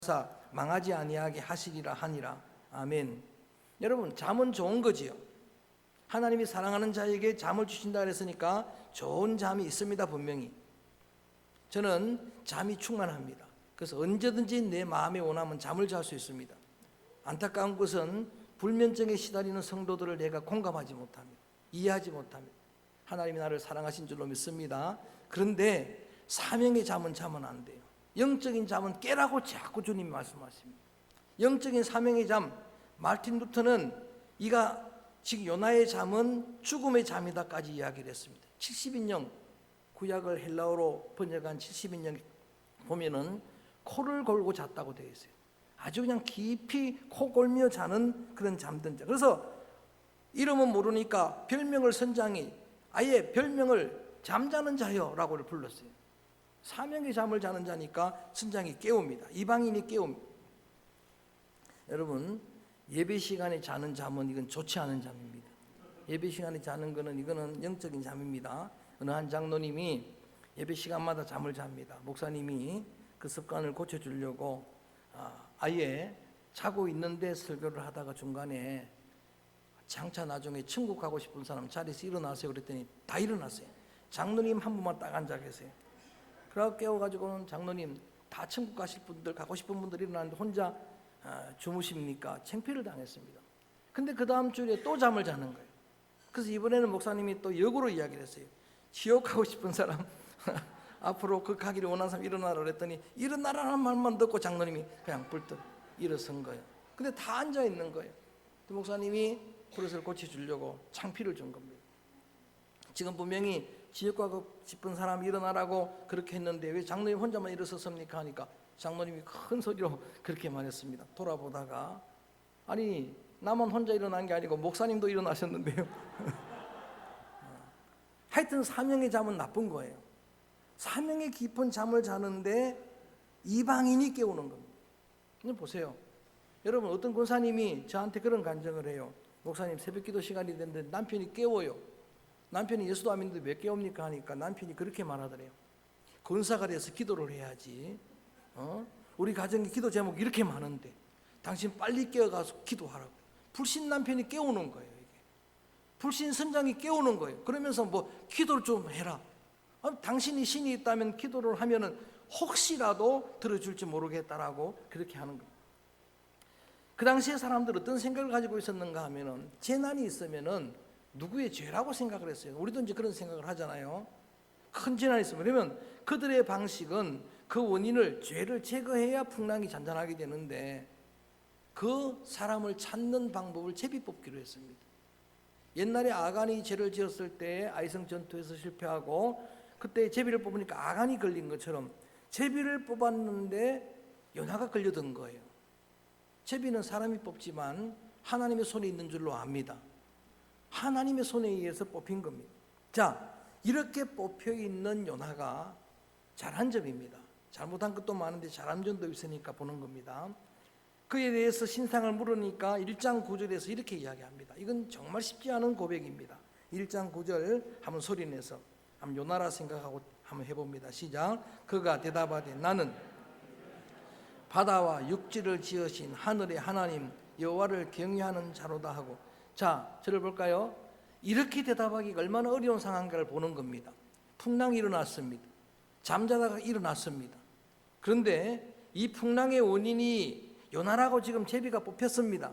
사 망하지 아니하게 하시리라 하니라. 아멘. 여러분, 잠은 좋은 거지요. 하나님이 사랑하는 자에게 잠을 주신다 그랬으니까 좋은 잠이 있습니다. 분명히 저는 잠이 충만합니다. 그래서 언제든지 내 마음에 원하면 잠을 잘 수 있습니다. 안타까운 것은 불면증에 시달리는 성도들을 내가 공감하지 못합니다. 이해하지 못합니다. 하나님이 나를 사랑하신 줄로 믿습니다. 그런데 사명의 잠은 자면 안 돼요. 영적인 잠은 깨라고 자꾸 주님이 말씀하십니다. 영적인 사명의 잠, 마르틴 루터는 이가 지금 요나의 잠은 죽음의 잠이다까지 이야기를 했습니다. 70인령 구약을 헬라어로 번역한 70인령 보면은 코를 골고 잤다고 되어 있어요. 아주 그냥 깊이 코 골며 자는 그런 잠든 자. 그래서 이름은 모르니까 별명을 선장이 아예 별명을 잠자는 자요라고 불렀어요. 사명의 잠을 자는 자니까 선장이 깨웁니다. 이방인이 깨웁니다. 여러분, 예배 시간에 자는 잠은 이건 좋지 않은 잠입니다. 예배 시간에 자는 거는 이거는 영적인 잠입니다. 어느 한 장로님이 예배 시간마다 잠을 잡니다. 목사님이 그 습관을 고쳐주려고 아예 자고 있는데 설교를 하다가 중간에 장차 나중에 천국 가고 싶은 사람 자리에서 일어나세요 그랬더니 다 일어났어요. 장로님 한 분만 딱 앉아 계세요. 그래서 깨워가지고는 장로님 다 천국 가실 분들 가고 싶은 분들 일어나는데 혼자 주무십니까? 창피를 당했습니다. 근데 그 다음 주에 또 잠을 자는 거예요. 그래서 이번에는 목사님이 또 역으로 이야기를 했어요. 지옥 가고 싶은 사람 앞으로 그 가기를 원하는 사람 일어나라 그랬더니 일어나라는 말만 듣고 장로님이 그냥 불떡 일어선 거예요. 근데 다 앉아 있는 거예요. 목사님이 그것을 고쳐주려고 창피를 준 겁니다. 지금 분명히 지옥 가고 싶은 사람이 일어나라고 그렇게 했는데 왜 장로님 혼자만 일어섰습니까? 하니까 장로님이 큰 소리로 그렇게 말했습니다. 돌아보다가 아니 나만 혼자 일어난 게 아니고 목사님도 일어나셨는데요. 하여튼 사명의 잠은 나쁜 거예요. 사명의 깊은 잠을 자는데 이방인이 깨우는 겁니다. 보세요. 여러분, 어떤 권사님이 저한테 그런 간증을 해요. 목사님, 새벽기도 시간이 됐는데 남편이 깨워요. 남편이 예수도 안 믿는데 왜 깨웁니까? 하니까 남편이 그렇게 말하더래요. 권사가 돼서 기도를 해야지. 우리 가정의 기도 제목 이렇게 많은데 당신 빨리 깨어가서 기도하라고. 불신 남편이 깨우는 거예요. 이게 불신 선장이 깨우는 거예요. 그러면서 뭐 기도를 좀 해라. 당신이 신이 있다면 기도를 하면은 혹시라도 들어줄지 모르겠다라고 그렇게 하는 거예요. 그 당시에 사람들은 어떤 생각을 가지고 있었는가 하면은 재난이 있으면은 누구의 죄라고 생각을 했어요. 우리도 이제 그런 생각을 하잖아요. 큰 재난이 있으면. 그러면 그들의 방식은 그 원인을 죄를 제거해야 풍랑이 잔잔하게 되는데 그 사람을 찾는 방법을 제비 뽑기로 했습니다. 옛날에 아간이 죄를 지었을 때 아이성 전투에서 실패하고 그때 제비를 뽑으니까 아간이 걸린 것처럼 제비를 뽑았는데 요나가 걸려든 거예요. 제비는 사람이 뽑지만 하나님의 손에 있는 줄로 압니다. 하나님의 손에 의해서 뽑힌 겁니다. 자, 이렇게 뽑혀 있는 요나가 잘한 점입니다. 잘못한 것도 많은데 잘한 점도 있으니까 보는 겁니다. 그에 대해서 신상을 물으니까 1장 9절에서 이렇게 이야기합니다. 이건 정말 쉽지 않은 고백입니다. 1장 9절 한번 소리내서 한번 요나라 생각하고 한번 해봅니다. 시작. 그가 대답하되 나는 바다와 육지를 지으신 하늘의 하나님 여호와를 경외하는 자로다 하고. 자, 저를 볼까요? 이렇게 대답하기가 얼마나 어려운 상황인가를 보는 겁니다. 풍랑이 일어났습니다. 잠자다가 일어났습니다. 그런데 이 풍랑의 원인이 요나라고 지금 제비가 뽑혔습니다.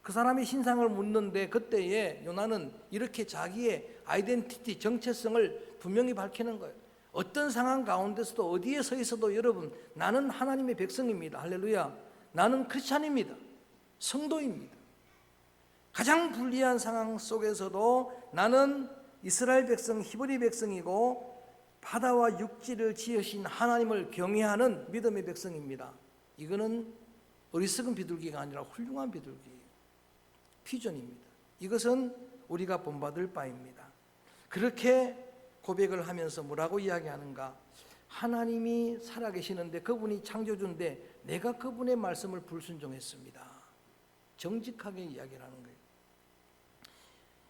그 사람이 신상을 묻는데 그때에 요나는 이렇게 자기의 아이덴티티, 정체성을 분명히 밝히는 거예요. 어떤 상황 가운데서도 어디에 서 있어도 여러분, 나는 하나님의 백성입니다. 할렐루야. 나는 크리스찬입니다. 성도입니다. 가장 불리한 상황 속에서도 나는 이스라엘 백성, 히브리 백성이고 바다와 육지를 지으신 하나님을 경외하는 믿음의 백성입니다. 이거는 어리석은 비둘기가 아니라 훌륭한 비둘기예요. 피존입니다. 이것은 우리가 본받을 바입니다. 그렇게 고백을 하면서 뭐라고 이야기하는가? 하나님이 살아계시는데 그분이 창조주인데 내가 그분의 말씀을 불순종했습니다. 정직하게 이야기를 하는 거예요.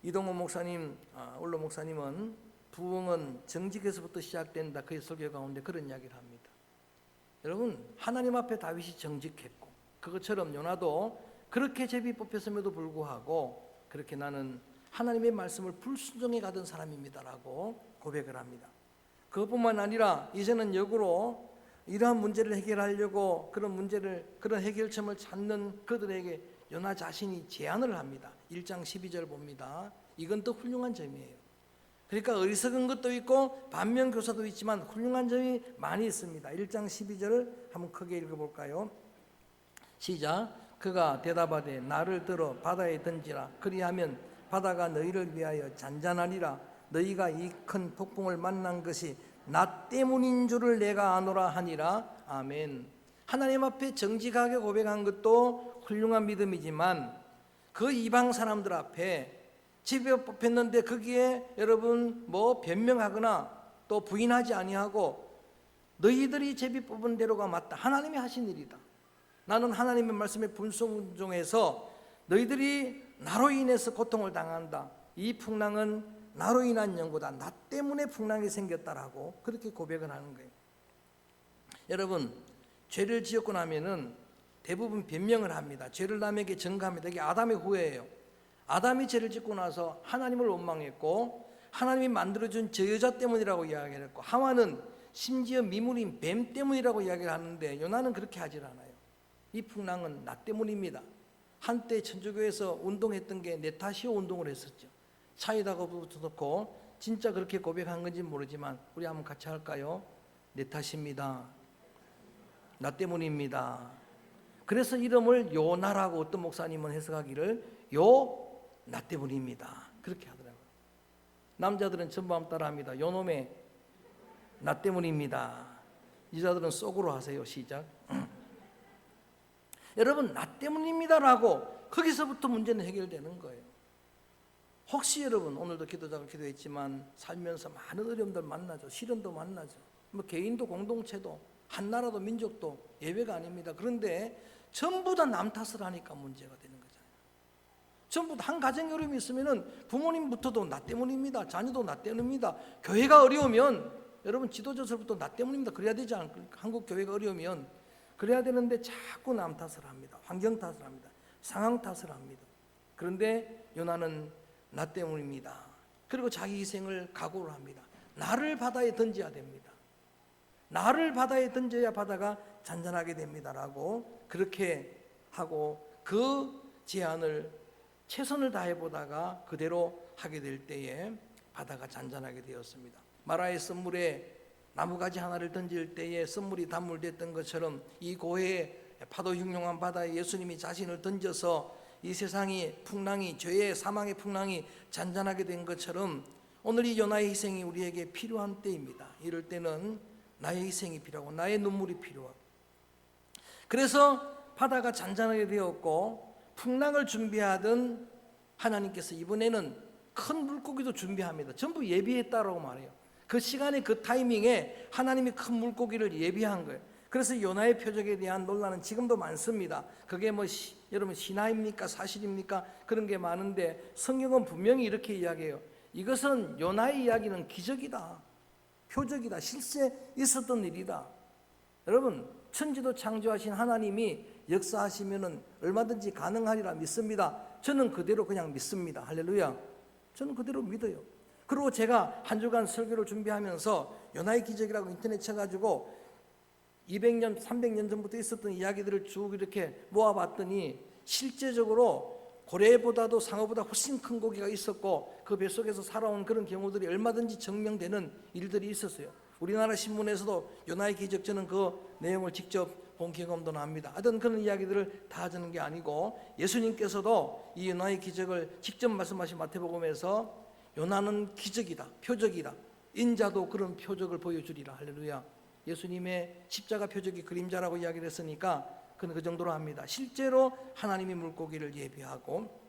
이동호 목사님, 올로 목사님은 부흥은 정직에서부터 시작된다. 그의 설교 가운데 그런 이야기를 합니다. 여러분, 하나님 앞에 다윗이 정직했고 그것처럼 요나도 그렇게 제비 뽑혔음에도 불구하고 그렇게 나는 하나님의 말씀을 불순종해 가던 사람입니다라고 고백을 합니다. 그것뿐만 아니라 이제는 역으로 이러한 문제를 해결하려고 그런 해결점을 찾는 그들에게 요나 자신이 제안을 합니다. 1장 12절 봅니다. 이건 또 훌륭한 점이에요. 그러니까 어리석은 것도 있고 반면교사도 있지만 훌륭한 점이 많이 있습니다. 1장 12절을 한번 크게 읽어볼까요? 시작. 그가 대답하되 나를 들어 바다에 던지라. 그리하면 바다가 너희를 위하여 잔잔하리라. 너희가 이 큰 폭풍을 만난 것이 나 때문인 줄을 내가 아노라 하니라. 아멘. 하나님 앞에 정직하게 고백한 것도 훌륭한 믿음이지만 그 이방 사람들 앞에 집에 뽑혔는데 거기에 여러분 변명하거나 또 부인하지 아니하고 너희들이 제비 뽑은 대로가 맞다. 하나님이 하신 일이다. 나는 하나님의 말씀에 불순종해서 너희들이 나로 인해서 고통을 당한다. 이 풍랑은 나로 인한 연고다. 나 때문에 풍랑이 생겼다라고 그렇게 고백을 하는 거예요. 여러분, 죄를 지었고 나면은 대부분 변명을 합니다. 죄를 남에게 전가합니다. 이게 아담의 후회예요. 아담이 죄를 짓고 나서 하나님을 원망했고 하나님이 만들어준 저 여자 때문이라고 이야기를 했고 하와는 심지어 미물인 뱀 때문이라고 이야기를 하는데 요나는 그렇게 하질 않아요. 이 풍랑은 나 때문입니다. 한때 천주교에서 운동했던 게 내 탓이요 운동을 했었죠. 차에다가 붙여놓고 진짜 그렇게 고백한 건지 모르지만 우리 한번 같이 할까요? 내 탓입니다. 나 때문입니다. 그래서 이름을 요나라고 어떤 목사님은 해석하기를 나 때문입니다. 그렇게 하더라고요. 남자들은 전부 한번 따라합니다. 요놈의 나 때문입니다. 여자들은 속으로 하세요. 시작. 여러분, 나 때문입니다라고 거기서부터 문제는 해결되는 거예요. 혹시 여러분 오늘도 기도자가 기도했지만 살면서 많은 어려움들 만나죠. 시련도 만나죠. 개인도 공동체도 한 나라도 민족도 예외가 아닙니다. 그런데 전부 다 남 탓을 하니까 문제가 되는 거잖아요. 전부 다 한 가정에 어려움이 있으면은 부모님부터도 나 때문입니다. 자녀도 나 때문입니다. 교회가 어려우면 여러분 지도자들부터 나 때문입니다. 그래야 되지 않을까? 한국 교회가 어려우면 그래야 되는데 자꾸 남 탓을 합니다. 환경 탓을 합니다. 상황 탓을 합니다. 그런데 요나는 나 때문입니다. 그리고 자기 희생을 각오를 합니다. 나를 바다에 던져야 됩니다. 나를 바다에 던져야 바다가 잔잔하게 됩니다라고 그렇게 하고 그 제안을 최선을 다해 보다가 그대로 하게 될 때에 바다가 잔잔하게 되었습니다. 마라의 썬물에 나무가지 하나를 던질 때에 썬물이 단물됐던 것처럼 이 고해의 파도 흉흉한 바다에 예수님이 자신을 던져서 이 세상이 풍랑이 죄의 사망의 풍랑이 잔잔하게 된 것처럼 오늘 이 요나의 희생이 우리에게 필요한 때입니다. 이럴 때는 나의 희생이 필요하고 나의 눈물이 필요하고 그래서 바다가 잔잔하게 되었고 풍랑을 준비하던 하나님께서 이번에는 큰 물고기도 준비합니다. 전부 예비했다라고 말해요. 그 시간에 그 타이밍에 하나님이 큰 물고기를 예비한 거예요. 그래서 요나의 표적에 대한 논란은 지금도 많습니다. 그게 여러분 신화입니까 사실입니까? 그런 게 많은데 성경은 분명히 이렇게 이야기해요. 이것은 요나의 이야기는 기적이다. 표적이다. 실제 있었던 일이다. 여러분 천지도 창조하신 하나님이 역사하시면은 얼마든지 가능하리라 믿습니다. 저는 그대로 그냥 믿습니다. 할렐루야. 저는 그대로 믿어요. 그리고 제가 한 주간 설교를 준비하면서 요나의 기적이라고 인터넷 쳐가지고 200년, 300년 전부터 있었던 이야기들을 쭉 이렇게 모아봤더니 실제적으로 고래보다도 상어보다 훨씬 큰 고기가 있었고 그 뱃속에서 살아온 그런 경우들이 얼마든지 증명되는 일들이 있었어요. 우리나라 신문에서도 요나의 기적 저는 그 내용을 직접 본 경험도 납니다. 하여튼 그런 이야기들을 다 하는 게 아니고 예수님께서도 이 요나의 기적을 직접 말씀하신 마태복음에서 요나는 기적이다, 표적이다. 인자도 그런 표적을 보여주리라. 할렐루야. 예수님의 십자가 표적이 그림자라고 이야기를 했으니까 그는 그 정도로 합니다. 실제로 하나님이 물고기를 예비하고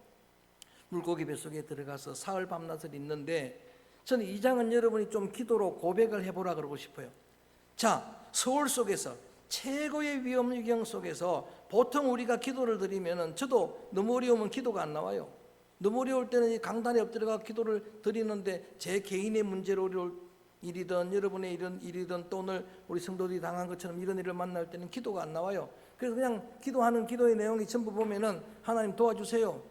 물고기 뱃속에 들어가서 사흘 밤낮을 있는데 저는 이 장은 여러분이 좀 기도로 고백을 해보라 그러고 싶어요. 자, 서울 속에서 최고의 위험 속에서 보통 우리가 기도를 드리면은 저도 너무 어려우면 기도가 안 나와요. 너무 어려울 때는 강단에 엎드려가 기도를 드리는데 제 개인의 문제로 어려울 일이든 여러분의 이런 일이든 또 오늘 우리 성도들이 당한 것처럼 이런 일을 만날 때는 기도가 안 나와요. 그래서 그냥 기도하는 기도의 내용이 전부 보면은 하나님 도와주세요,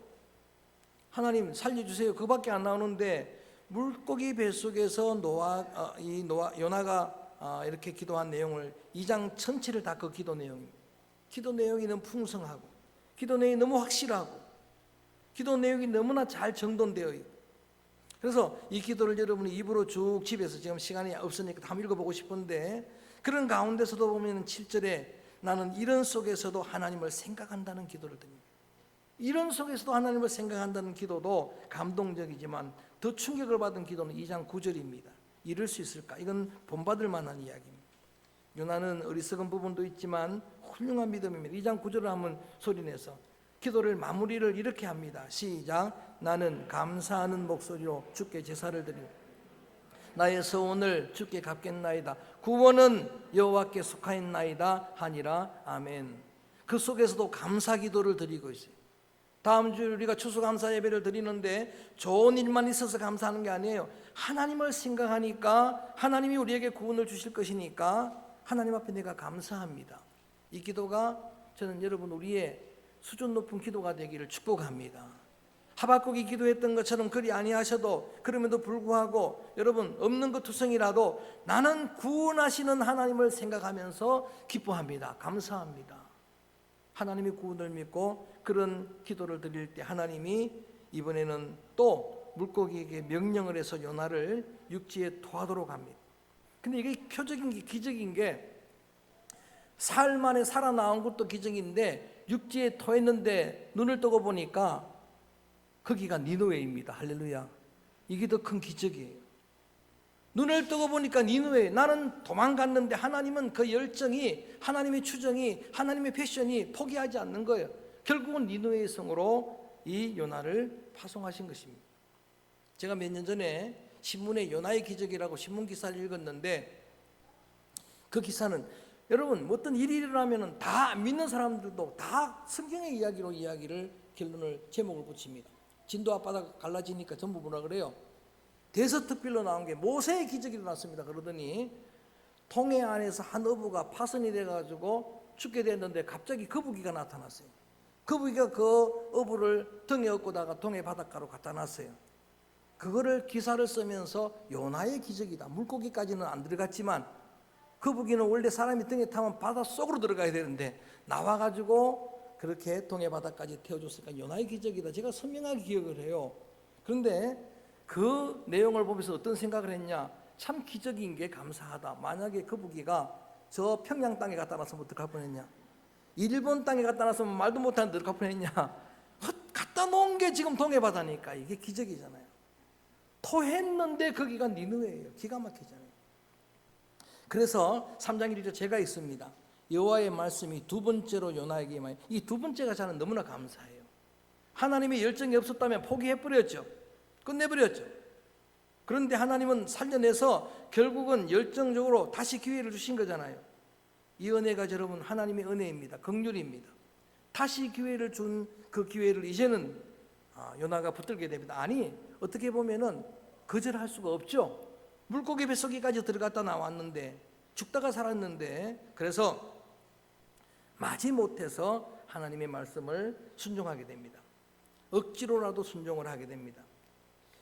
하나님 살려주세요, 그밖에 안 나오는데, 물고기 뱃속에서 요나가 이렇게 기도한 내용을 2장 전체를 다 그 기도 내용입니다. 기도 내용이 너무 풍성하고, 기도 내용이 너무 확실하고, 기도 내용이 너무나 잘 정돈되어 있고, 그래서 이 기도를 여러분이 입으로 쭉 집에서, 지금 시간이 없으니까 다 읽어보고 싶은데, 그런 가운데서도 보면 7절에 나는 이런 속에서도 하나님을 생각한다는 기도를 드립니다. 이런 속에서도 하나님을 생각한다는 기도도 감동적이지만 더 충격을 받은 기도는 2장 9절입니다. 이럴 수 있을까? 이건 본받을 만한 이야기입니다. 요나는 어리석은 부분도 있지만 훌륭한 믿음입니다. 2장 9절을 한번 소리내서 기도를 마무리를 이렇게 합니다. 시작. 나는 감사하는 목소리로 주께 제사를 드리고 나의 서원을 주께 갚겠나이다. 구원은 여호와께 속하였나이다 하니라. 아멘. 그 속에서도 감사 기도를 드리고 있어요. 다음 주 우리가 추수감사 예배를 드리는데 좋은 일만 있어서 감사하는 게 아니에요. 하나님을 생각하니까 하나님이 우리에게 구원을 주실 것이니까 하나님 앞에 내가 감사합니다. 이 기도가 저는 여러분 우리의 수준 높은 기도가 되기를 축복합니다. 하박국이 기도했던 것처럼 그리 아니하셔도 그럼에도 불구하고 여러분 없는 것 투성이라도 나는 구원하시는 하나님을 생각하면서 기뻐합니다. 감사합니다. 하나님이 구원을 믿고 그런 기도를 드릴 때 하나님이 이번에는 또 물고기에게 명령을 해서 요나를 육지에 토하도록 합니다. 근데 이게 표적인 게, 기적인 게, 사흘 만에 살아나온 것도 기적인데 육지에 토했는데 눈을 뜨고 보니까 거기가 니느웨입니다. 할렐루야. 이게 더 큰 기적이에요. 눈을 뜨고 보니까 니느웨. 나는 도망갔는데 하나님은 그 열정이, 하나님의 추정이, 하나님의 패션이 포기하지 않는 거예요. 결국은 니느웨의 성으로 이 요나를 파송하신 것입니다. 제가 몇 년 전에 신문에 요나의 기적이라고 신문 기사를 읽었는데, 그 기사는 여러분 어떤 일이 일어나면 다 믿는 사람들도 다 성경의 이야기로 이야기를, 결론을, 제목을 붙입니다. 진도 앞바다가 갈라지니까 전부 뭐라 그래요? 대서특필로 나온 게 모세의 기적이 일어났습니다. 그러더니 동해 안에서 한 어부가 파선이 돼가지고 죽게 됐는데 갑자기 거북이가 나타났어요. 거북이가 그 어부를 등에 업고다가 동해 바닷가로 갖다 놨어요. 그거를 기사를 쓰면서 요나의 기적이다. 물고기까지는 안 들어갔지만 거북이는 원래 사람이 등에 타면 바닷속으로 들어가야 되는데 나와가지고 그렇게 동해 바다까지 태워줬으니까 요나의 기적이다. 제가 선명하게 기억을 해요. 그런데 그 내용을 보면서 어떤 생각을 했냐, 참 기적인 게 감사하다. 만약에 거북이가 저 평양 땅에 갖다 놨으면 어떡할 뻔했냐, 일본 땅에 갖다 놨으면 말도 못하는데 어떡할 뻔했냐. 갖다 놓은 게 지금 동해 바다니까 이게 기적이잖아요. 토했는데 거기가 니느웨예요. 기가 막히잖아요. 그래서 3장 1절에 제가 있습니다. 여호와의 말씀이 두 번째로 요나에게 임하여. 이 두 번째가 저는 너무나 감사해요. 하나님의 열정이 없었다면 포기해버렸죠. 끝내버렸죠. 그런데 하나님은 살려내서 결국은 열정적으로 다시 기회를 주신 거잖아요. 이 은혜가 여러분 하나님의 은혜입니다. 긍휼입니다. 다시 기회를 준 그 기회를 이제는 요나가 붙들게 됩니다. 아니 어떻게 보면은 거절할 수가 없죠. 물고기 뱃속에까지 들어갔다 나왔는데, 죽다가 살았는데, 그래서 마지못해서 하나님의 말씀을 순종하게 됩니다. 억지로라도 순종을 하게 됩니다.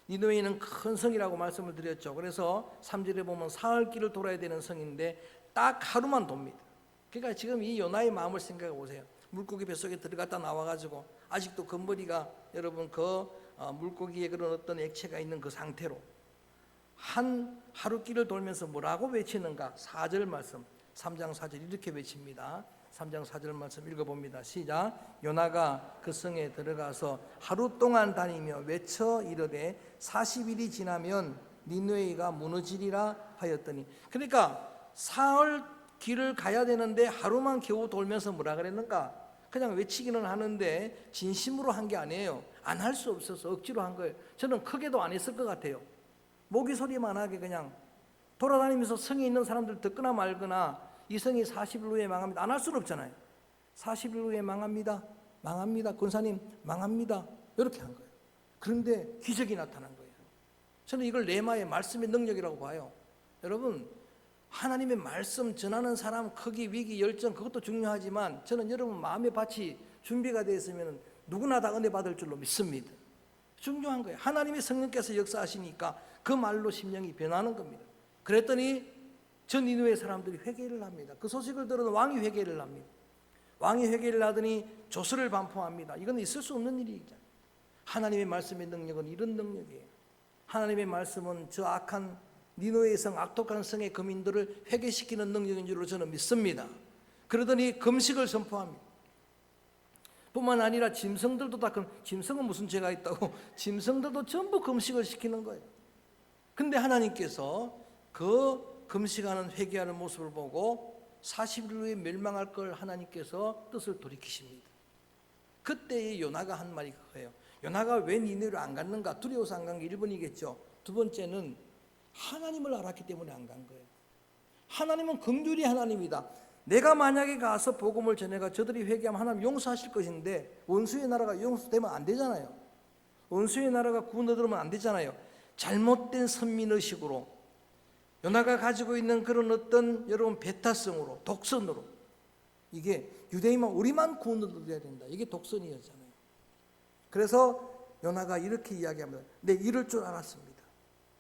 니느웨는 큰 성이라고 말씀을 드렸죠. 그래서 3절에 보면 사흘길을 돌아야 되는 성인데 딱 하루만 돕니다. 그러니까 지금 이 요나의 마음을 생각해 보세요. 물고기 뱃속에 들어갔다 나와가지고 아직도 건머리가 여러분 그 물고기에 그런 어떤 액체가 있는 그 상태로 한 하루길을 돌면서 뭐라고 외치는가? 4절 말씀, 3장 4절 이렇게 외칩니다. 3장 4절 말씀 읽어봅니다. 시작. 요나가 그 성에 들어가서 하루 동안 다니며 외쳐 이르되 40일이 지나면 니느웨가 무너지리라 하였더니. 그러니까 사흘 길을 가야 되는데 하루만 겨우 돌면서 뭐라 그랬는가? 그냥 외치기는 하는데 진심으로 한 게 아니에요. 안 할 수 없어서 억지로 한 거예요. 저는 크게도 안 했을 것 같아요. 모기 소리만 하게 그냥 돌아다니면서 성에 있는 사람들 듣거나 말거나 이 성이 40일 후에 망합니다. 안 할 수는 없잖아요. 40일 후에 망합니다. 망합니다. 권사님 망합니다. 이렇게 한 거예요. 그런데 기적이 나타난 거예요. 저는 이걸 레마의 말씀의 능력이라고 봐요. 여러분, 하나님의 말씀 전하는 사람 크기, 위기, 열정 그것도 중요하지만 저는 여러분 마음의 밭이 준비가 되어 있으면 누구나 다 은혜 받을 줄로 믿습니다. 중요한 거예요. 하나님의 성령께서 역사하시니까 그 말로 심령이 변하는 겁니다. 그랬더니 전 니느웨 사람들이 회개를 합니다. 그 소식을 들은 왕이 회개를 합니다. 왕이 회개를 하더니 조서를 반포합니다. 이건 있을 수 없는 일이잖아요. 하나님의 말씀의 능력은 이런 능력이에요. 하나님의 말씀은 저 악한 니느웨의 성, 악독한 성의 거민들을 회개시키는 능력인 줄로 저는 믿습니다. 그러더니 금식을 선포합니다. 뿐만 아니라 짐승들도 다, 짐승은 무슨 죄가 있다고, 짐승들도 전부 금식을 시키는 거예요. 근데 하나님께서 그 금식하는 회개하는 모습을 보고 40일 후에 멸망할 걸 하나님께서 뜻을 돌이키십니다. 그때의 요나가 한 말이 그거예요. 요나가 왜 니느웨로 안 갔는가? 두려워서 안 간 게 1번이겠죠. 두 번째는 하나님을 알았기 때문에 안 간 거예요. 하나님은 긍휼이 하나님이다. 내가 만약에 가서 복음을 전해가 저들이 회개하면 하나님 용서하실 것인데 원수의 나라가 용서되면 안 되잖아요. 원수의 나라가 구원 얻으면 안 되잖아요. 잘못된 선민의식으로 요나가 가지고 있는 그런 어떤 여러분 배타성으로, 독선으로, 이게 유대인만 우리만 구원 얻어야 된다, 이게 독선이었잖아요. 그래서 요나가 이렇게 이야기합니다. 내 이럴 줄 알았습니다.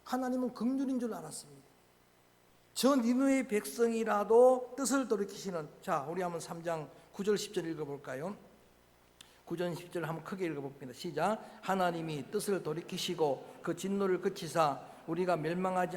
하나님은 긍휼인 줄 알았습니다. 저 니느웨의 백성이라도 뜻을 돌이키시는, 자 우리 한번 3장 9절 10절 읽어볼까요? 9절 10절 한번 크게 읽어봅니다. 시작. 하나님이 뜻을 돌이키시고 그 진노를 그치사 우리가 멸망하지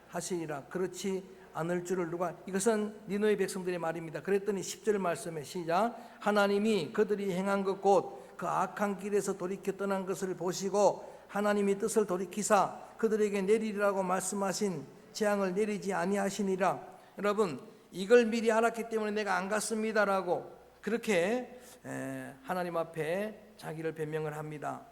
하시리라. 그렇지 않을 줄을 누가, 이것은 니느웨 백성들의 말입니다. 그랬더니 10절 말씀에 시작. 하나님이 그들이 행한 것 곧 그 악한 길에서 돌이켜 떠난 것을 보시고 하나님이 뜻을 돌이키사 그들에게 내리리라고 말씀하신 재앙을 내리지 아니하시니라. 여러분, 이걸 미리 알았기 때문에 내가 안 갔습니다라고 그렇게 하나님 앞에 자기를 변명을 합니다.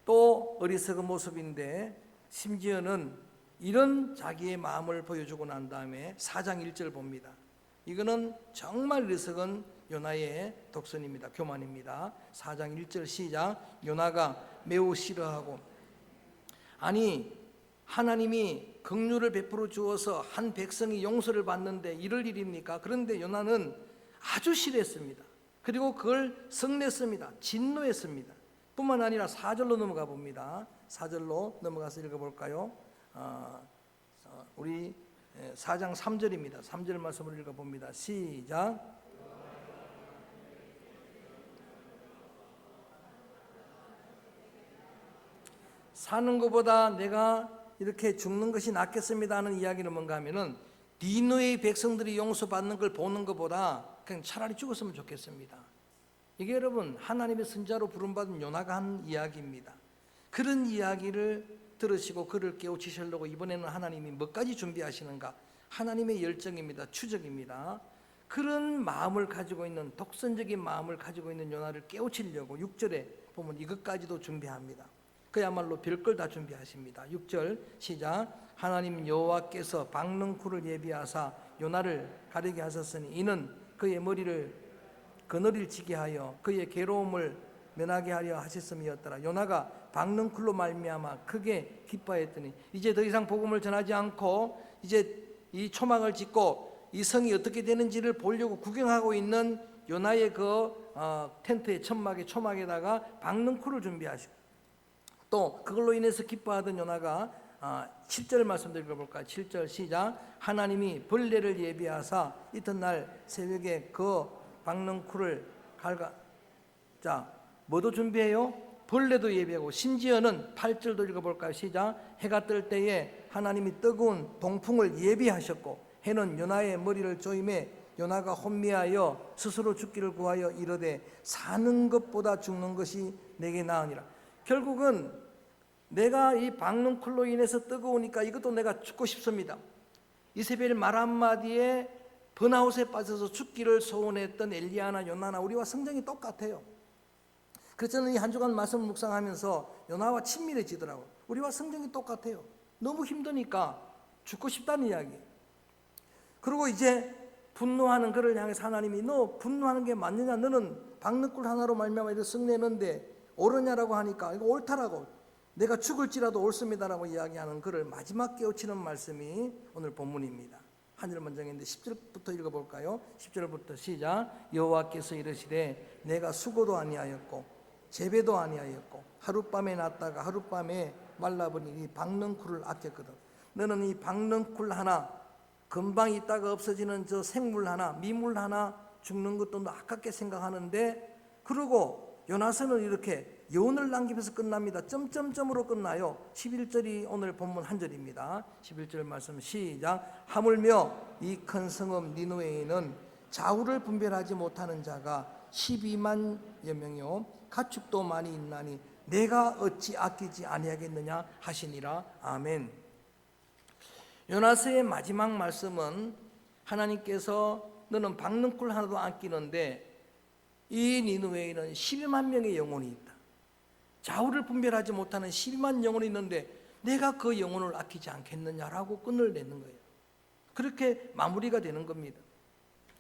또 어리석은 모습인데 심지어는 이런 자기의 마음을 보여주고 난 다음에 4장 1절 봅니다. 이거는 정말 어리석은 요나의 독선입니다. 교만입니다. 4장 1절 시작. 요나가 매우 싫어하고, 아니 하나님이 긍휼을 베풀어 주어서 한 백성이 용서를 받는데 이럴 일입니까? 그런데 요나는 아주 싫어했습니다. 그리고 그걸 성냈습니다. 진노했습니다. 뿐만 아니라 4절로 넘어가 봅니다. 4절로 넘어가서 읽어볼까요? 우리 4장 3절입니다. 3절 말씀을 읽어봅니다. 시작. 사는 것보다 내가 이렇게 죽는 것이 낫겠습니다 하는 이야기는 뭔가 하면은 니느웨의 백성들이 용서받는 걸 보는 것보다 그냥 차라리 죽었으면 좋겠습니다. 이게 여러분 하나님의 선자로 부름받은 요나가 한 이야기입니다. 그런 이야기를 들으시고 그를 깨우치시려고 이번에는 하나님이 뭐까지 준비하시는가? 하나님의 열정입니다. 추적입니다. 그런 마음을 가지고 있는, 독선적인 마음을 가지고 있는 요나를 깨우치려고 6절에 보면 이것까지도 준비합니다. 그야말로 별걸 다 준비하십니다. 6절 시작. 하나님 여호와께서 박능쿨을 예비하사 요나를 가리게 하셨으니 이는 그의 머리를 그늘을 지게 하여 그의 괴로움을 면하게 하려 하셨음이었더라. 요나가 박능쿨로 말미암아 크게 기뻐했더니 이제 더 이상 복음을 전하지 않고 이제 이 초막을 짓고 이 성이 어떻게 되는지를 보려고 구경하고 있는 요나의 그 텐트의 천막의 초막에다가 박능쿨을 준비하시고, 또 그걸로 인해서 기뻐하던 요나가 7절 말씀 읽어볼까요? 7절 시작. 하나님이 벌레를 예비하사 이튿날 새벽에 그 박능쿨을 갈가, 자 뭐도 준비해요? 벌레도 예비하고, 심지어는 8절도 읽어볼까요? 시작. 해가 뜰 때에 하나님이 뜨거운 동풍을 예비하셨고 해는 요나의 머리를 조임해 요나가 혼미하여 스스로 죽기를 구하여 이르되 사는 것보다 죽는 것이 내게 나으니라. 결국은 내가 이 박능쿨로 인해서 뜨거우니까 이것도 내가 죽고 싶습니다. 이세벨 말 한마디에 번아웃에 빠져서 죽기를 소원했던 엘리야나 요나나 우리와 성정이 똑같아요. 그래서 저는 이 한 주간 말씀을 묵상하면서 요나와 친밀해지더라고요. 우리와 성정이 똑같아요. 너무 힘드니까 죽고 싶다는 이야기. 그리고 이제 분노하는 그를 향해서 하나님이 너 분노하는 게 맞느냐? 너는 박능쿨 하나로 말미암아 이렇게 성내는데 옳으냐라고 하니까 이거 옳다라고. 내가 죽을지라도 옳습니다라고 이야기하는 그를 마지막 깨우치는 말씀이 오늘 본문입니다. 한 절만 정했는데 10절부터 읽어볼까요? 10절부터 시작. 여호와께서 이르시되 내가 수고도 아니하였고 재배도 아니하였고 하룻밤에 났다가 하룻밤에 말라버리니 박넝쿨을 아꼈거든. 너는 이 박넝쿨 하나, 금방 있다가 없어지는 저 생물 하나, 미물 하나 죽는 것도 너 아깝게 생각하는데, 그러고 요나서는 이렇게 여운을 남기면서 끝납니다. 점점점으로 끝나요. 11절이 오늘 본문 한 절입니다. 11절 말씀 시작. 하물며 이 큰 성읍 니느웨에는 좌우를 분별하지 못하는 자가 12만여 명이요 가축도 많이 있나니 내가 어찌 아끼지 아니하겠느냐 하시니라. 아멘. 요나서의 마지막 말씀은 하나님께서 너는 박넝쿨 하나도 안 끼는데 이 니느웨에는 12만 명의 영혼이 있다. 좌우를 분별하지 못하는 12만 영혼이 있는데 내가 그 영혼을 아끼지 않겠느냐라고 끈을 내는 거예요. 그렇게 마무리가 되는 겁니다.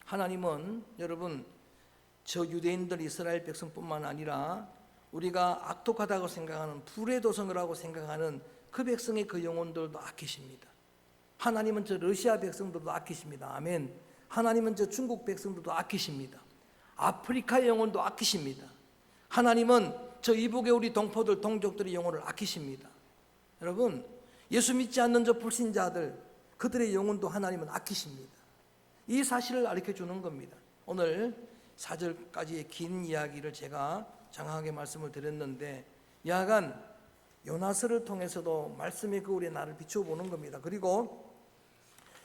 하나님은 여러분 저 유대인들 이스라엘 백성뿐만 아니라 우리가 악독하다고 생각하는 불의 도성이라고 생각하는 그 백성의 그 영혼들도 아끼십니다. 하나님은 저 러시아 백성들도 아끼십니다. 아멘. 하나님은 저 중국 백성들도 아끼십니다. 아프리카의 영혼도 아끼십니다. 하나님은 저 이북의 우리 동포들, 동족들의 영혼을 아끼십니다. 여러분, 예수 믿지 않는 저 불신자들, 그들의 영혼도 하나님은 아끼십니다. 이 사실을 가르쳐 주는 겁니다. 오늘 4절까지의 긴 이야기를 제가 장하게 말씀을 드렸는데, 야간 요나서를 통해서도 말씀의 거울에 나를 비춰보는 겁니다. 그리고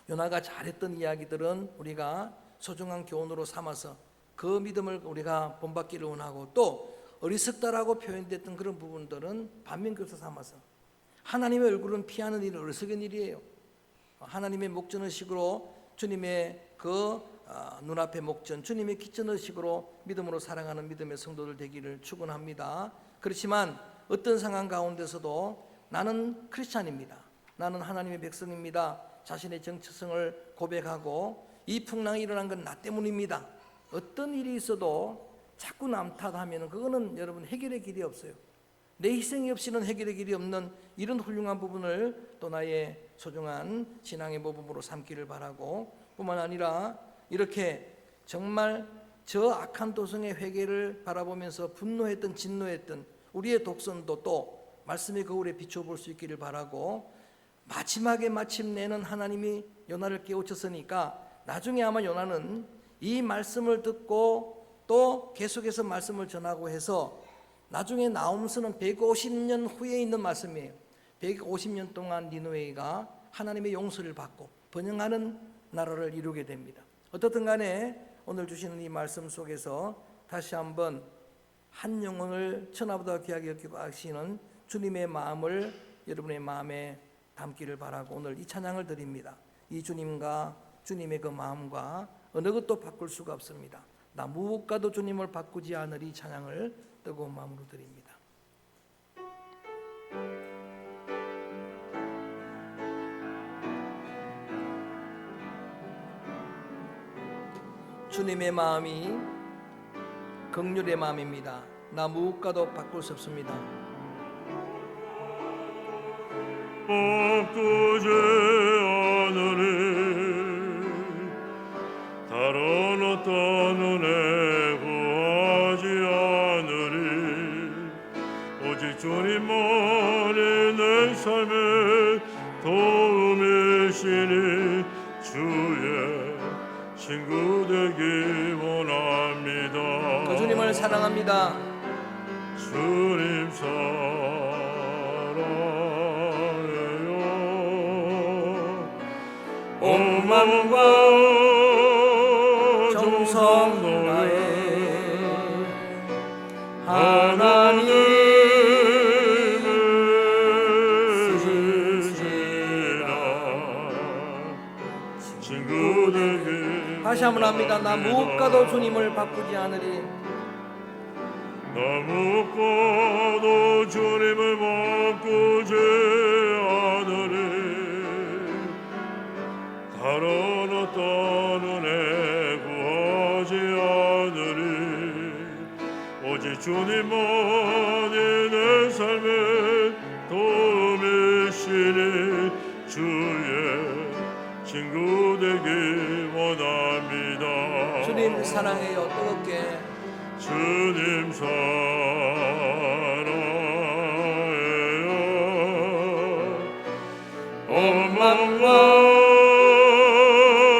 요나가 잘했던 이야기들은 우리가 소중한 교훈으로 삼아서 그 믿음을 우리가 본받기를 원하고, 또 어리석다라고 표현됐던 그런 부분들은 반면교사 삼아서 하나님의 얼굴은 피하는 일은 어리석은 일이에요. 하나님의 목전의식으로 주님의 그 눈앞의 목전, 주님의 기전의식으로 믿음으로 사랑하는 믿음의 성도들 되기를 축원합니다. 그렇지만 어떤 상황 가운데서도 나는 크리스찬입니다, 나는 하나님의 백성입니다, 자신의 정체성을 고백하고 이 풍랑이 일어난 건 나 때문입니다. 어떤 일이 있어도 자꾸 남 탓하면 그거는 여러분 해결의 길이 없어요. 내 희생이 없이는 해결의 길이 없는 이런 훌륭한 부분을 또 나의 소중한 신앙의 모범으로 삼기를 바라고, 뿐만 아니라 이렇게 정말 저 악한 도성의 회개를 바라보면서 분노했던 진노했던 우리의 독선도 또 말씀의 거울에 비춰볼 수 있기를 바라고, 마지막에 마침내는 하나님이 요나를 깨우쳤으니까 나중에 아마 요나는 이 말씀을 듣고 또 계속해서 말씀을 전하고 해서 나중에 나홈서는 150년 후에 있는 말씀이에요. 150년 동안 니느웨가 하나님의 용서를 받고 번영하는 나라를 이루게 됩니다. 어떻든 간에 오늘 주시는 이 말씀 속에서 다시 한번 한 영혼을 천하보다 귀하게 여기고 하시는 주님의 마음을 여러분의 마음에 담기를 바라고 오늘 이 찬양을 드립니다. 이 주님과 주님의 그 마음과 어느 것도 바꿀 수가 없습니다. 나 무엇과도 주님을 바꾸지 않으리 찬양을 뜨거운 마음으로 드립니다. 주님의 마음이 긍휼의 마음입니다. 나 무엇과도 바꿀 수 없습니다. 바꾸지 않으리 다른 어떤 은혜 구하지 않으리 오직 주님만이 내 삶의 도움이시니 주의 친구 되기 원합니다. 그 주님을 사랑합니다. 주님 사랑해요. 온 마음과 정성 다해 하나님을 쓰시라. 친구 되기 다시 한번 합니다. 나 무엇과도 주님을 바꾸지 않으리. 나 무엇과도 주님을 바꾸지 않으리 다른 어떤 은혜 구하지 않으리 오직 주님만이 내 삶의 도움이시니 주의 친구 되기 원합니다. 주님 사랑해요. 뜨겁게 주님 사랑해요. 온 마음과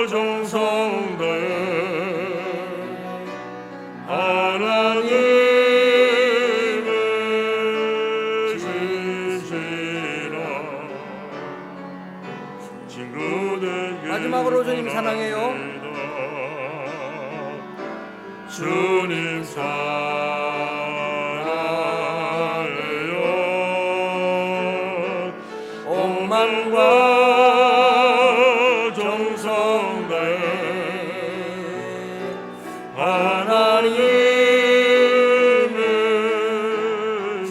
정성 다해 하나님을 지시라. 친구 되기 마지막으로 주님 사랑해요. 원합니다. 주님 사랑해요. 온 마음과 정성 다해 하나님을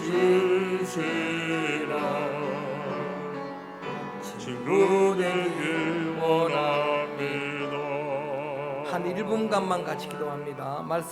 지시라. 친구 되길 원합니다. 한 1분간만 같이 기도합니다. 말씀